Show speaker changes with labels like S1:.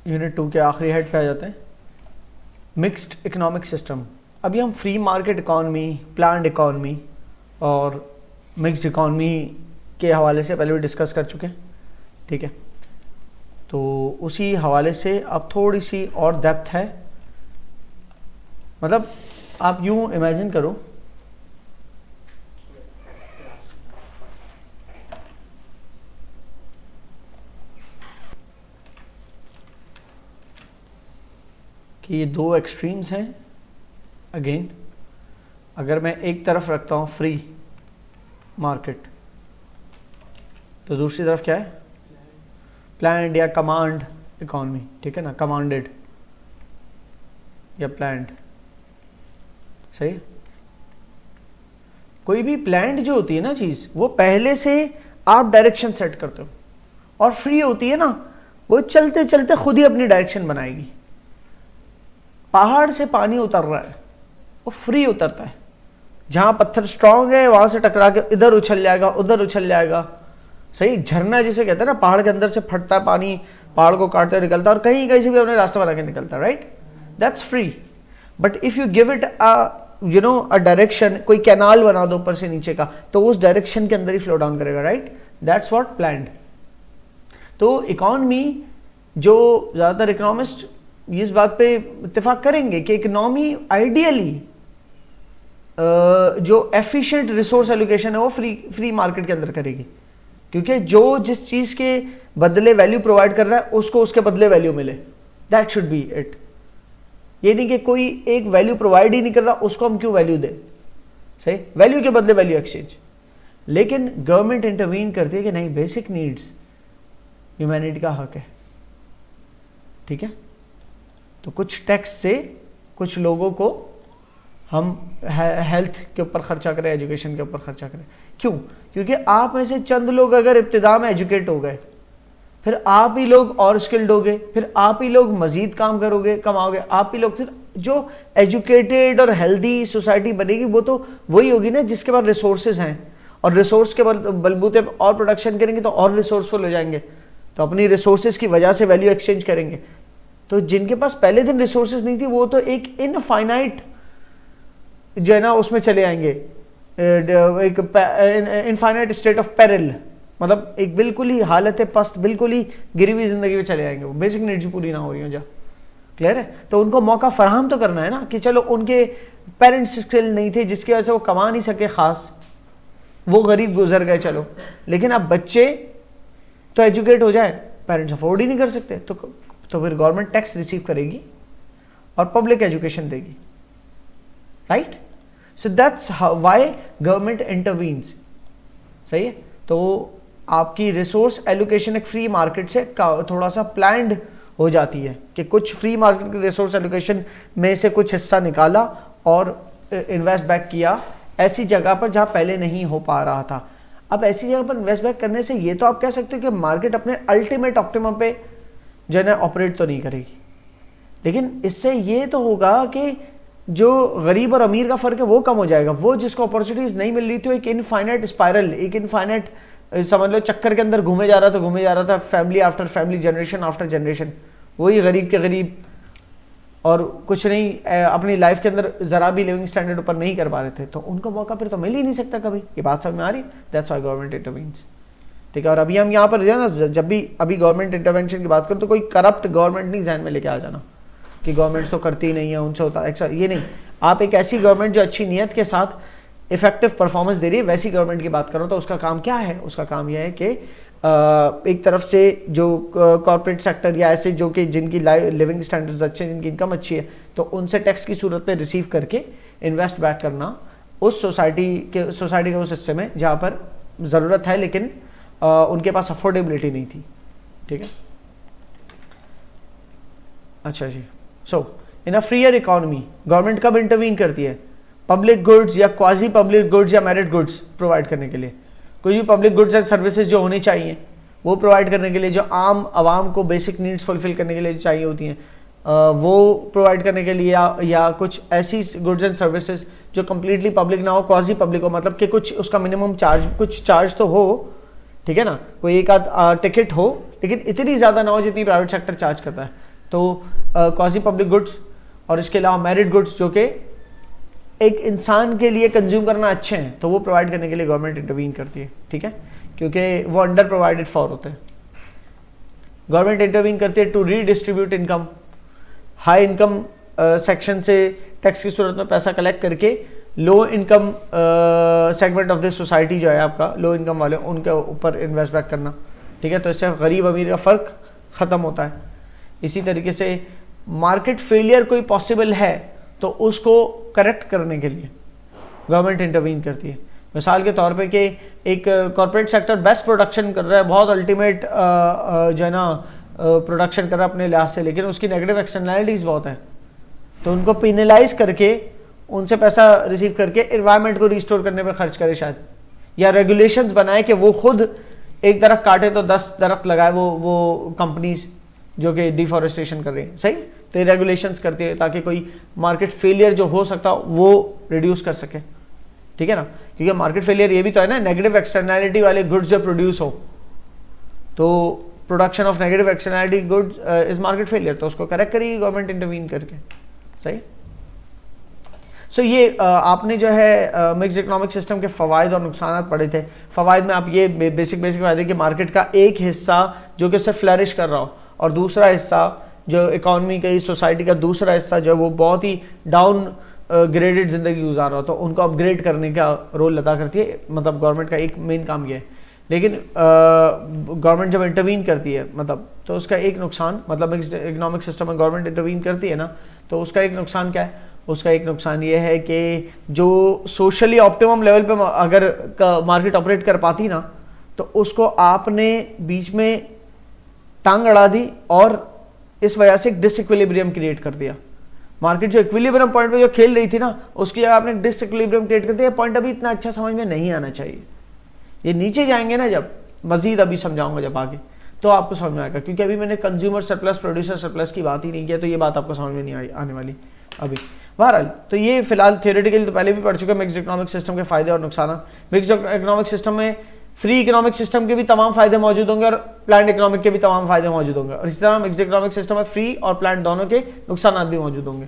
S1: Unit 2 के आखिरी head पे आ जाते हैं, मिक्स्ड इकोनॉमिक सिस्टम। अभी हम free market economy, planned economy और मिक्स्ड इकॉनमी के हवाले से पहले भी डिस्कस कर चुके हैं, ठीक है। तो उसी हवाले से अब थोड़ी सी और डेप्थ है, मतलब आप यूं इमेजिन करो कि ये दो एक्सट्रीम्स हैं। अगेन अगर मैं एक तरफ रखता हूँ फ्री मार्केट, तो दूसरी तरफ क्या है, प्लान्ड या कमांड इकॉनमी, ठीक है ना, कमांडेड या प्लान्ड, सही है। कोई भी प्लान्ड जो होती है ना चीज, वो पहले से आप डायरेक्शन सेट करते हो, और फ्री होती है ना, वो चलते चलते खुद ही अपनी डायरेक्शन बनाएगी। पहाड़ से पानी उतर रहा है, वो फ्री उतरता है, जहां पत्थर स्ट्रांग है वहां से टकरा के इधर उछल जाएगा, उधर उछल जाएगा, सही। झरना जिसे कहते हैं ना, पहाड़ के अंदर से फटता है पानी, पहाड़ को काटते हुए निकलता है और कहीं कहीं से भी अपने रास्ता बना के निकलता है, right, that's free. But if you give it a direction, कोई कैनाल बना दो ऊपर से नीचे का, तो उस डायरेक्शन के अंदर ही फ्लो डाउन करेगा, राइट, दैट्स व्हाट प्लान्ड। तो इकॉनमी, जो ज्यादातर इकोनॉमिस्ट इस बात पे इत्तेफाक करेंगे कि इकोनॉमी आइडियली जो एफिशिएंट रिसोर्स एलोकेशन है वो फ्री मार्केट के अंदर करेगी, क्योंकि जो जिस चीज के बदले वैल्यू प्रोवाइड कर रहा है उसको उसके बदले वैल्यू मिले, दैट शुड बी इट। ये नहीं कि कोई एक वैल्यू प्रोवाइड ही नहीं कर रहा, उसको हम क्यों वैल्यू दें, सही, वैल्यू के बदले वैल्यू एक्सचेंज। लेकिन गवर्नमेंट इंटरवीन करती है कि नहीं, बेसिक नीड्स ह्यूमैनिटी का हक है, ठीक है। तो कुछ टैक्स से कुछ लोगों को हम हेल्थ के ऊपर खर्चा करें, एजुकेशन के ऊपर खर्चा करें, क्यों, क्योंकि आप में से चंद लोग अगर इब्तिदा में एजुकेट हो गए, फिर आप ही लोग और स्किल्ड हो गए, फिर आप ही लोग मजीद काम करोगे, कमाओगे, आप ही लोग, फिर जो एजुकेटेड और हेल्दी सोसाइटी बनेगी वो तो वही होगी ना जिसके पास रिसोर्सेज हैं, और रिसोर्स के बलबूते और प्रोडक्शन करेंगे तो और रिसोर्सफुल हो जाएंगे, तो अपनी रिसोर्सेज की वजह से वैल्यू एक्सचेंज करेंगे। तो जिनके पास पहले दिन रिसोर्सेज नहीं थी वो तो एक इनफाइनाइट जो है ना उसमें चले आएंगे, एक इनफाइनाइट स्टेट ऑफ पेरिल, मतलब एक बिल्कुल ही हालत पस्त, बिल्कुल ही गिरी हुई जिंदगी में चले आएंगे, वो बेसिक नीड्स पूरी ना हो रही हो जा, क्लियर है। तो उनको मौका फराहम तो करना है ना, कि चलो उनके पेरेंट्स स्किल नहीं थे जिसकी वजह से वो कमा नहीं सके, खास वो गरीब गुजर गए, चलो, लेकिन अब बच्चे तो एजुकेट हो जाए, पेरेंट्स अफोर्ड ही नहीं कर सकते, तो फिर गवर्नमेंट टैक्स रिसीव करेगी और पब्लिक एजुकेशन देगी, right. So that's why government intervenes, सही है। तो आपकी रिसोर्स एलोकेशन एक फ्री मार्केट से थोड़ा सा प्लान्ड हो जाती है, कि कुछ फ्री मार्केट की रिसोर्स एलोकेशन में से कुछ हिस्सा निकाला और इन्वेस्ट बैक किया ऐसी जगह पर जहां पहले नहीं हो पा रहा था। अब ऐसी जगह पर इन्वेस्ट बैक करने से ये तो आप कह सकते हो कि मार्केट अपने अल्टीमेट ऑप्टिमम पे जो है ना ऑपरेट तो नहीं करेगी, लेकिन इससे ये तो होगा कि जो गरीब और अमीर का फर्क है वो कम हो जाएगा। वो जिसको अपॉर्चुनिटीज नहीं मिल रही थी, एक इनफाइनाइट स्पाइरल, एक इनफाइनाइट समझ लो चक्कर के अंदर घूमे जा रहा था, family after family, generation after generation, वही गरीब के गरीब और कुछ नहीं, अपनी लाइफ के अंदर जरा भी लिविंग स्टैंडर्ड ऊपर नहीं कर पा रहे थे, तो उनको मौका फिर तो मिल ही नहीं सकता कभी। ये बात समझ में आ रही है, दैट्स व्हाई गवर्नमेंट इंटरवीन्स, ठीक है। और अभी हम यहाँ पर जो है ना, जब भी अभी गवर्नमेंट इंटरवेंशन की बात करो तो कोई करप्ट गवर्नमेंट नहीं ध्यान में लेके आ जाना कि गवर्नमेंट तो करती ही नहीं है, उनसे होता है, ये नहीं। आप एक ऐसी गवर्नमेंट जो अच्छी नीयत के साथ इफेक्टिव परफॉर्मेंस दे रही है वैसी गवर्नमेंट की बात करो, तो उसका काम क्या है, उसका काम यह है कि एक तरफ से जो कॉर्पोरेट सेक्टर या ऐसे जो कि जिनकी लिविंग स्टैंडर्ड्स अच्छे हैं, जिनकी इनकम अच्छी है, तो उनसे टैक्स की सूरत में रिसीव करके इन्वेस्ट बैक करना उस सोसाइटी के उस हिस्से में जहाँ पर ज़रूरत है लेकिन उनके पास अफोर्डेबिलिटी नहीं थी, ठीक है। अच्छा जी, सो इन अ फ्रीयर इकोनॉमी गवर्नमेंट कब इंटरवीन करती है, पब्लिक गुड्स या क्वाजी पब्लिक गुड्स या मेरिट गुड्स प्रोवाइड करने के लिए। कोई भी पब्लिक गुड्स एंड सर्विसेज जो होनी चाहिए वो प्रोवाइड करने के लिए, जो आम आवाम को बेसिक नीड्स फुलफिल करने के लिए जो चाहिए होती हैं, वो प्रोवाइड करने के लिए, या कुछ ऐसी गुड्स एंड सर्विसेज जो कम्प्लीटली पब्लिक ना हो, क्वाजी पब्लिक हो, मतलब कि कुछ उसका मिनिमम चार्ज, कुछ चार्ज तो हो, ठीक है ना, कोई एक आध टिकट हो, लेकिन इतनी ज़्यादा ना हो जितनी प्राइवेट सेक्टर चार्ज करता है। तो क्वासी पब्लिक गुड्स और इसके अलावा मेरिट गुड्स जो कि एक इंसान के लिए कंज्यूम करना अच्छे हैं, तो वो प्रोवाइड करने के लिए गवर्नमेंट इंटरवीन करती है, ठीक है, क्योंकि वो अंडर प्रोवाइडेड फॉर होते हैं। गवर्नमेंट इंटरवीन करती है to redistribute income, high income section से टैक्स की सूरत में पैसा कलेक्ट करके low income segment of the society जो है आपका, लो इनकम वाले, उनके ऊपर इन्वेस्ट बैक करना, ठीक है। तो इससे गरीब अमीर का फ़र्क ख़त्म होता है। इसी तरीके से मार्केट फेलियर कोई पॉसिबल है तो उसको करेक्ट करने के लिए गवर्नमेंट इंटरवीन करती है। मिसाल के तौर पे कि एक कॉर्पोरेट सेक्टर बेस्ट प्रोडक्शन कर रहा है, बहुत अल्टीमेट जो है ना प्रोडक्शन कर रहा है अपने लिहाज से, लेकिन उसकी नेगेटिव एक्सटर्नैलिटीज़ बहुत है, तो उनको पेनलाइज करके उनसे पैसा रिसीव करके एनवायरनमेंट को रिस्टोर करने पे खर्च करे शायद, या रेगुलेशंस बनाए कि वो खुद एक दरख्त काटे तो 10 दरख्त लगाए वो कंपनीज जो कि डिफॉरेस्टेशन कर रही है, सही। तो ये रेगुलेशंस करती है ताकि कोई मार्केट फेलियर जो हो सकता वो रिड्यूस कर सके, ठीक है ना, क्योंकि मार्केट फेलियर ये भी तो है ना, नेगेटिव एक्सटर्नैलिटी वाले गुड्स जब प्रोड्यूस हो तो production of negative externality goods is market failure, तो उसको करेक्ट करेगी गवर्नमेंट इंटरवीन करके, सही। सो ये आपने जो है मिक्स्ड इकोनॉमिक सिस्टम के फ़वाइद और नुकसान पढ़े थे। फ़वाइद में आप ये बेसिक फ़ायदे कि मार्केट का एक हिस्सा जो कि सिर्फ फ्लरिश कर रहा हो और दूसरा हिस्सा जो इकॉनमी का, सोसाइटी का दूसरा हिस्सा जो है वो बहुत ही डाउन ग्रेडेड ज़िंदगी गुजार रहा हो, तो उनको अपग्रेड करने का रोल अदा करती है, मतलब गवर्नमेंट का एक मेन काम ये है। लेकिन गवर्नमेंट जब इंटरवीन करती है मतलब, तो उसका एक नुकसान, मतलब मिक्स्ड इकोनॉमिक सिस्टम में गवर्नमेंट इंटरवीन करती है ना, तो उसका एक नुकसान क्या है? उसका एक नुकसान ये है कि जो सोशली ऑप्टिमम लेवल पे अगर मार्केट ऑपरेट कर पाती ना, तो उसको आपने बीच में टांग अड़ा दी और इस वजह से एक डिसइक्विलिब्रियम क्रिएट कर दिया। मार्केट जो इक्विलिब्रियम पॉइंट पे जो खेल रही थी ना, उसकी जगह आपने डिसइक्विलिब्रियम क्रिएट कर दिया। पॉइंट अभी इतना अच्छा समझ में नहीं आना चाहिए, ये नीचे जाएंगे ना जब, मजीद अभी समझाऊंगा जब आगे, तो आपको समझ में आएगा, क्योंकि अभी मैंने कंज्यूमर सरप्लस प्रोड्यूसर सरप्लस की बात ही नहीं किया, तो ये बात आपको समझ में नहीं आने वाली अभी। बहरहाल तो ये फिलहाल थियोरेटिकली तो पहले भी पढ़ चुके हैं मिक्स्ड इकोनॉमिक सिस्टम के फायदे और नुकसान। मिक्स्ड इकोनॉमिक सिस्टम में फ्री इकोनॉमिक सिस्टम के भी तमाम फायदे मौजूद होंगे और प्लान्ड इकोनॉमिक के भी तमाम फायदे मौजूद होंगे, और इसी तरह मिक्स्ड इकोनॉमिक सिस्टम में फ्री और प्लान्ड दोनों के नुकसान भी मौजूद होंगे।